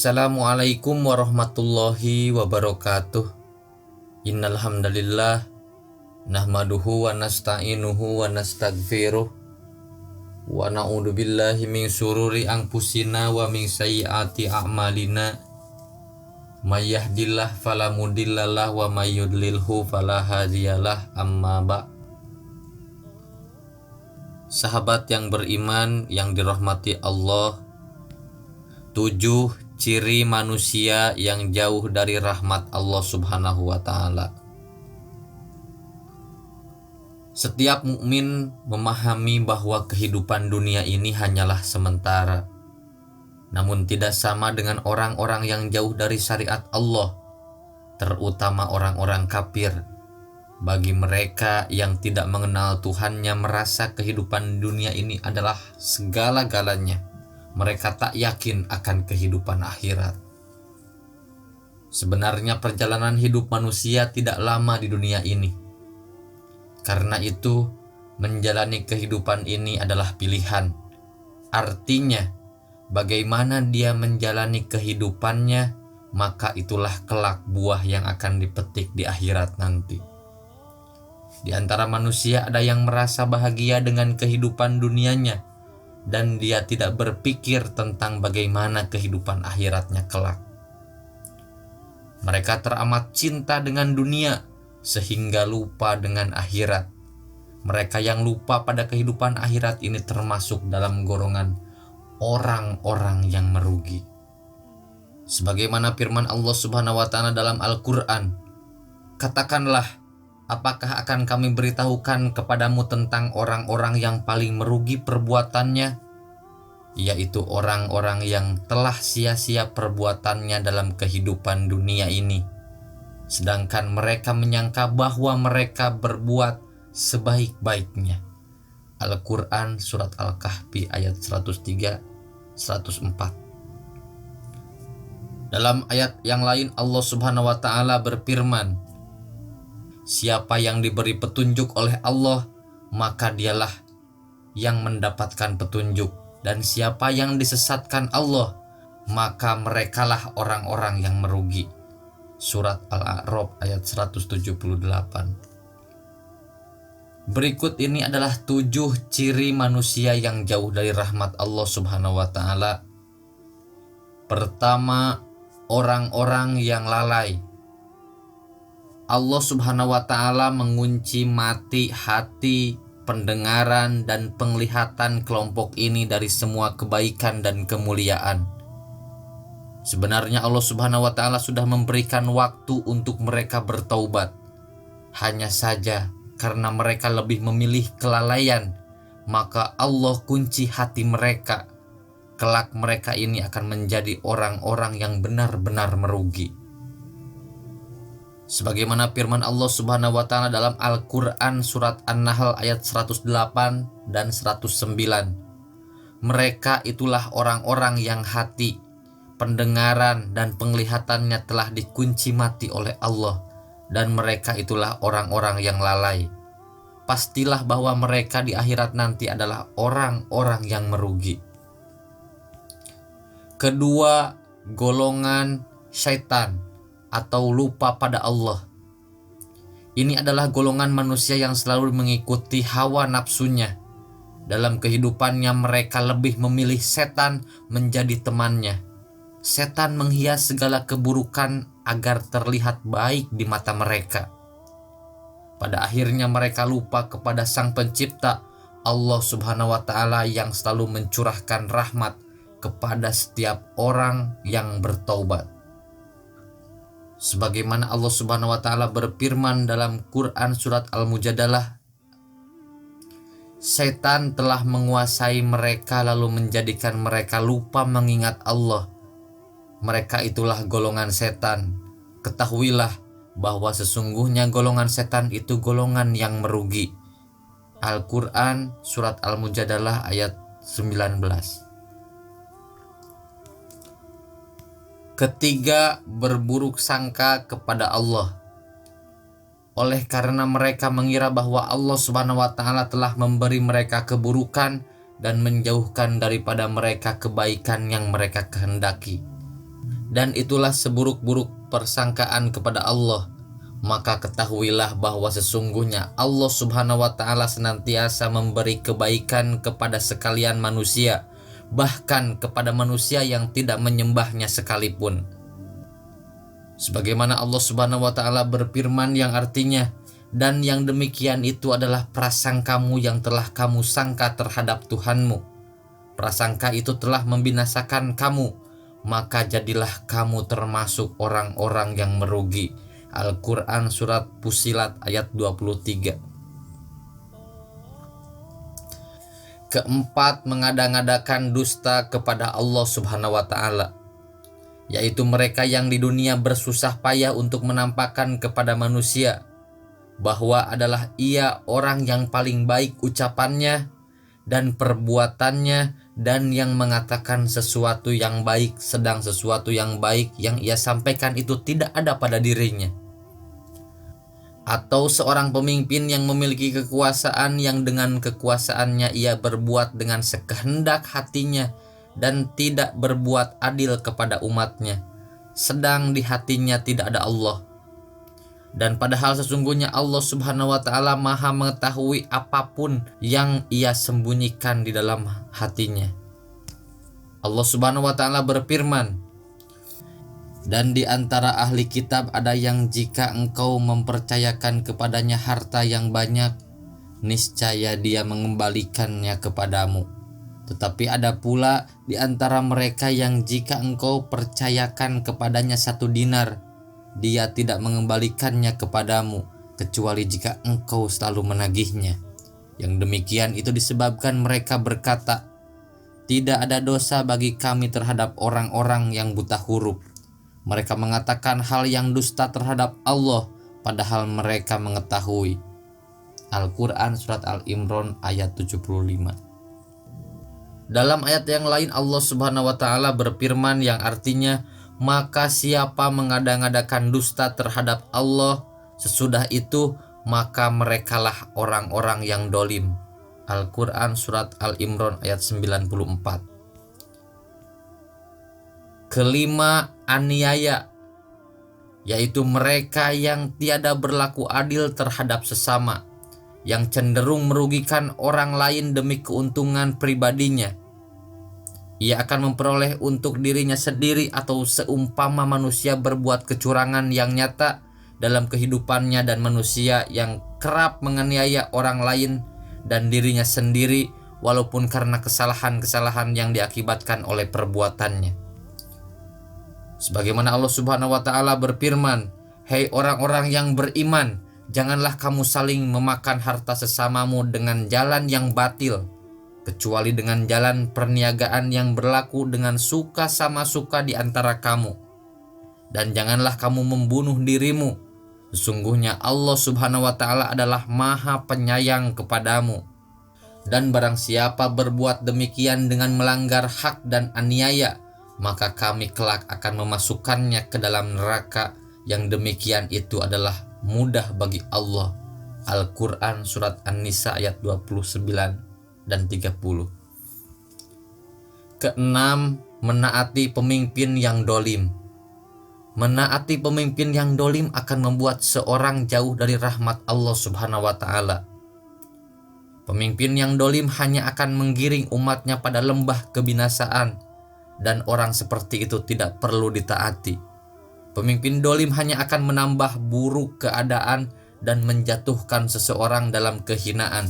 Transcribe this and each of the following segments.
Assalamualaikum warahmatullahi wabarakatuh. Innal hamdalillah nahmaduhu wa nasta'inuhu wa nastaghfiruh wa na'udzu billahi min syururi anfusina wa min sayyiati a'malina. May yahdihillahu fala mudhillalah wa may yudlilhu fala hadiyalah. Amma ba'. Sahabat yang beriman yang dirahmati Allah, 7 ciri manusia yang jauh dari rahmat Allah Subhanahu wa taala. Setiap mukmin memahami bahwa kehidupan dunia ini hanyalah sementara. Namun tidak sama dengan orang-orang yang jauh dari syariat Allah, terutama orang-orang kafir. Bagi mereka yang tidak mengenal Tuhannya, merasa kehidupan dunia ini adalah segala-galanya. Mereka tak yakin akan kehidupan akhirat. Sebenarnya perjalanan hidup manusia tidak lama di dunia ini. Karena itu, menjalani kehidupan ini adalah pilihan. Artinya, bagaimana dia menjalani kehidupannya, maka itulah kelak buah yang akan dipetik di akhirat nanti. Di antara manusia ada yang merasa bahagia dengan kehidupan dunianya, dan dia tidak berpikir tentang bagaimana kehidupan akhiratnya kelak. Mereka teramat cinta dengan dunia sehingga lupa dengan akhirat. Mereka yang lupa pada kehidupan akhirat ini termasuk dalam golongan orang-orang yang merugi. Sebagaimana firman Allah Subhanahu wa taala dalam Al-Qur'an, "Katakanlah, apakah akan kami beritahukan kepadamu tentang orang-orang yang paling merugi perbuatannya, yaitu orang-orang yang telah sia-sia perbuatannya dalam kehidupan dunia ini, sedangkan mereka menyangka bahwa mereka berbuat sebaik-baiknya." Al-Quran Surat Al-Kahfi ayat 103-104. Dalam ayat yang lain Allah Subhanahu wa ta'ala berfirman, "Siapa yang diberi petunjuk oleh Allah, maka dialah yang mendapatkan petunjuk. Dan siapa yang disesatkan Allah, maka merekalah orang-orang yang merugi." Surat Al-A'raf ayat 178. Berikut ini adalah 7 ciri manusia yang jauh dari rahmat Allah Subhanahu wa ta'ala. Pertama, orang-orang yang lalai. Allah Subhanahu wa ta'ala mengunci mati, hati, pendengaran, dan penglihatan kelompok ini dari semua kebaikan dan kemuliaan. Sebenarnya Allah Subhanahu wa ta'ala sudah memberikan waktu untuk mereka bertaubat. Hanya saja karena mereka lebih memilih kelalaian, maka Allah kunci hati mereka. Kelak mereka ini akan menjadi orang-orang yang benar-benar merugi. Sebagaimana firman Allah Subhanahu wa ta'ala dalam Al-Quran Surat An-Nahl ayat 108 dan 109. Mereka itulah orang-orang yang hati, pendengaran, dan penglihatannya telah dikunci mati oleh Allah, dan mereka itulah orang-orang yang lalai. Pastilah bahwa mereka di akhirat nanti adalah orang-orang yang merugi. Kedua, golongan syaitan atau lupa pada Allah. Ini adalah golongan manusia yang selalu mengikuti hawa nafsunya. Dalam kehidupannya mereka lebih memilih setan menjadi temannya. Setan menghias segala keburukan agar terlihat baik di mata mereka. Pada akhirnya mereka lupa kepada Sang Pencipta, Allah Subhanahu wa ta'ala, yang selalu mencurahkan rahmat kepada setiap orang yang bertaubat. Sebagaimana Allah Subhanahu wa ta'ala berfirman dalam Quran Surat Al-Mujadalah, "Setan telah menguasai mereka lalu menjadikan mereka lupa mengingat Allah. Mereka itulah golongan setan. Ketahuilah bahwa sesungguhnya golongan setan itu golongan yang merugi." Al-Quran Surat Al-Mujadalah ayat 19. Ketiga, berburuk sangka kepada Allah. Oleh karena mereka mengira bahwa Allah Subhanahu wa ta'ala telah memberi mereka keburukan dan menjauhkan daripada mereka kebaikan yang mereka kehendaki. dan itulah seburuk-buruk persangkaan kepada Allah, maka ketahuilah bahwa sesungguhnya Allah Subhanahu wa Ta'ala senantiasa memberi kebaikan kepada sekalian manusia, bahkan kepada manusia yang tidak menyembahnya sekalipun. Sebagaimana Allah Subhanahu wa Ta'ala berfirman yang artinya, dan yang demikian itu adalah prasangkamu yang telah kamu sangka terhadap Tuhanmu. Prasangka itu telah membinasakan kamu, maka jadilah kamu termasuk orang-orang yang merugi. Al-Quran Surat Fussilat ayat 23. Keempat, mengada-ngadakan dusta kepada Allah Subhanahu wa Ta'ala, yaitu mereka yang di dunia bersusah payah untuk menampakkan kepada manusia bahwa adalah ia orang yang paling baik ucapannya dan perbuatannya, dan yang mengatakan sesuatu yang baik, sedang sesuatu yang baik yang ia sampaikan itu tidak ada pada dirinya. Atau seorang pemimpin yang memiliki kekuasaan yang dengan kekuasaannya ia berbuat dengan sekehendak hatinya dan tidak berbuat adil kepada umatnya, sedang di hatinya tidak ada Allah. Dan padahal sesungguhnya Allah Subhanahu wa Ta'ala Maha mengetahui apapun yang ia sembunyikan di dalam hatinya. Allah Subhanahu wa Ta'ala berfirman, dan di antara ahli kitab ada yang jika engkau mempercayakan kepadanya harta yang banyak, niscaya dia mengembalikannya kepadamu. Tetapi ada pula di antara mereka yang jika engkau percayakan kepadanya 1 dinar, dia tidak mengembalikannya kepadamu, kecuali jika engkau selalu menagihnya. Yang demikian itu disebabkan mereka berkata, tidak ada dosa bagi kami terhadap orang-orang yang buta huruf. Mereka mengatakan hal yang dusta terhadap Allah, padahal mereka mengetahui. Al-Quran Surat Al-Imran ayat 75. Dalam ayat yang lain Allah Subhanahu wa Ta'ala berfirman yang artinya, maka siapa mengada-ngadakan dusta terhadap Allah, sesudah itu maka merekalah orang-orang yang dolim. Al-Quran Surat Al-Imran ayat 94. Kelima, aniaya, yaitu mereka yang tiada berlaku adil terhadap sesama, yang cenderung merugikan orang lain demi keuntungan pribadinya. Ia akan memperoleh untuk dirinya sendiri atau seumpama manusia berbuat kecurangan yang nyata dalam kehidupannya, dan manusia yang kerap menganiaya orang lain dan dirinya sendiri walaupun karena kesalahan-kesalahan yang diakibatkan oleh perbuatannya. Sebagaimana Allah Subhanahu wa Ta'ala berfirman, hei orang-orang yang beriman, janganlah kamu saling memakan harta sesamamu dengan jalan yang batil, kecuali dengan jalan perniagaan yang berlaku dengan suka sama suka di antara kamu. Dan janganlah kamu membunuh dirimu. Sesungguhnya Allah Subhanahu wa Ta'ala adalah Maha Penyayang kepadamu. Dan barang siapa berbuat demikian dengan melanggar hak dan aniaya, maka kami kelak akan memasukkannya ke dalam neraka. Yang demikian itu adalah mudah bagi Allah. Al-Quran Surat An-Nisa ayat 29 dan 30. Keenam, menaati pemimpin yang dolim. Menaati pemimpin yang dolim akan membuat seorang jauh dari rahmat Allah Subhanahu wa Ta'ala. Pemimpin yang dolim hanya akan menggiring umatnya pada lembah kebinasaan, dan orang seperti itu tidak perlu ditaati. Pemimpin dolim hanya akan menambah buruk keadaan dan menjatuhkan seseorang dalam kehinaan.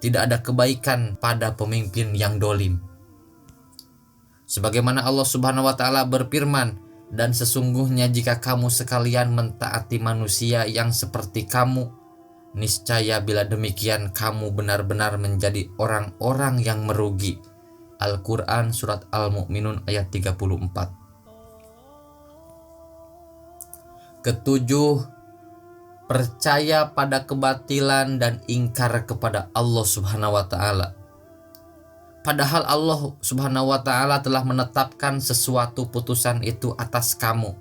Tidak ada kebaikan pada pemimpin yang dolim. Sebagaimana Allah Subhanahu wa Ta'ala berfirman, dan sesungguhnya jika kamu sekalian mentaati manusia yang seperti kamu, niscaya bila demikian kamu benar-benar menjadi orang-orang yang merugi. Al-Quran Surat Al-Mu'minun ayat 34. Ketujuh, percaya pada kebatilan dan ingkar kepada Allah Subhanahu wa Ta'ala. Padahal Allah Subhanahu wa Ta'ala telah menetapkan sesuatu putusan itu atas kamu,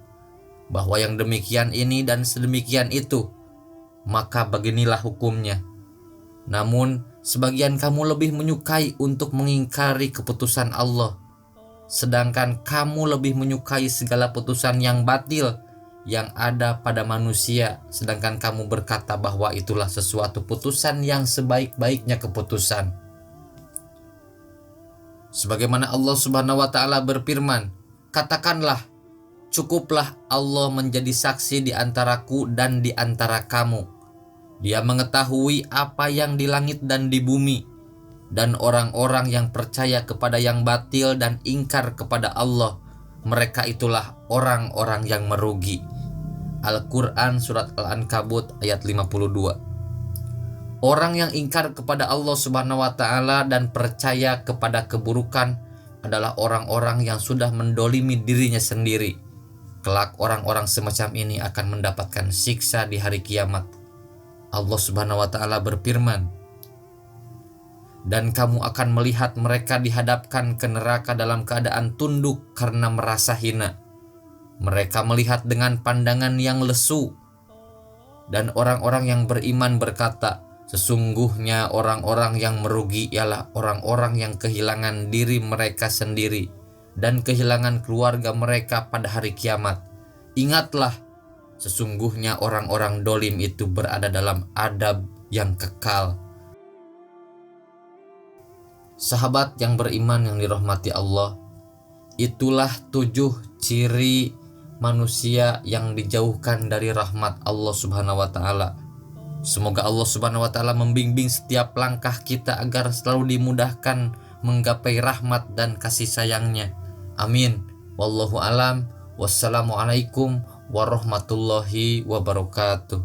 bahwa yang demikian ini dan sedemikian itu, maka beginilah hukumnya. Namun sebagian kamu lebih menyukai untuk mengingkari keputusan Allah, sedangkan kamu lebih menyukai segala putusan yang batil yang ada pada manusia, sedangkan kamu berkata bahwa itulah sesuatu putusan yang sebaik-baiknya keputusan. Sebagaimana Allah Subhanahu wa taala berfirman, "Katakanlah, cukuplah Allah menjadi saksi di antaraku dan di antara kamu. Dia mengetahui apa yang di langit dan di bumi, dan orang-orang yang percaya kepada yang batil dan ingkar kepada Allah, mereka itulah orang-orang yang merugi." Al-Quran Surat Al-Ankabut ayat 52. Orang yang ingkar kepada Allah Subhanahu wa ta'ala dan percaya kepada keburukan adalah orang-orang yang sudah mendolimi dirinya sendiri. Kelak orang-orang semacam ini akan mendapatkan siksa di hari kiamat. Allah Subhanahu wa ta'ala berfirman, "Dan kamu akan melihat mereka dihadapkan ke neraka dalam keadaan tunduk karena merasa hina. Mereka melihat dengan pandangan yang lesu." Dan orang-orang yang beriman berkata, "Sesungguhnya orang-orang yang merugi ialah orang-orang yang kehilangan diri mereka sendiri dan kehilangan keluarga mereka pada hari kiamat. Ingatlah, sesungguhnya orang-orang dolim itu berada dalam adab yang kekal." Sahabat yang beriman yang dirahmati Allah, itulah 7 ciri manusia yang dijauhkan dari rahmat Allah Subhanahu wa ta'ala. Semoga Allah Subhanahu wa ta'ala membimbing setiap langkah kita agar selalu dimudahkan menggapai rahmat dan kasih sayangnya. Amin. Wallahu alam. Wassalamualaikum warahmatullahi wabarakatuh.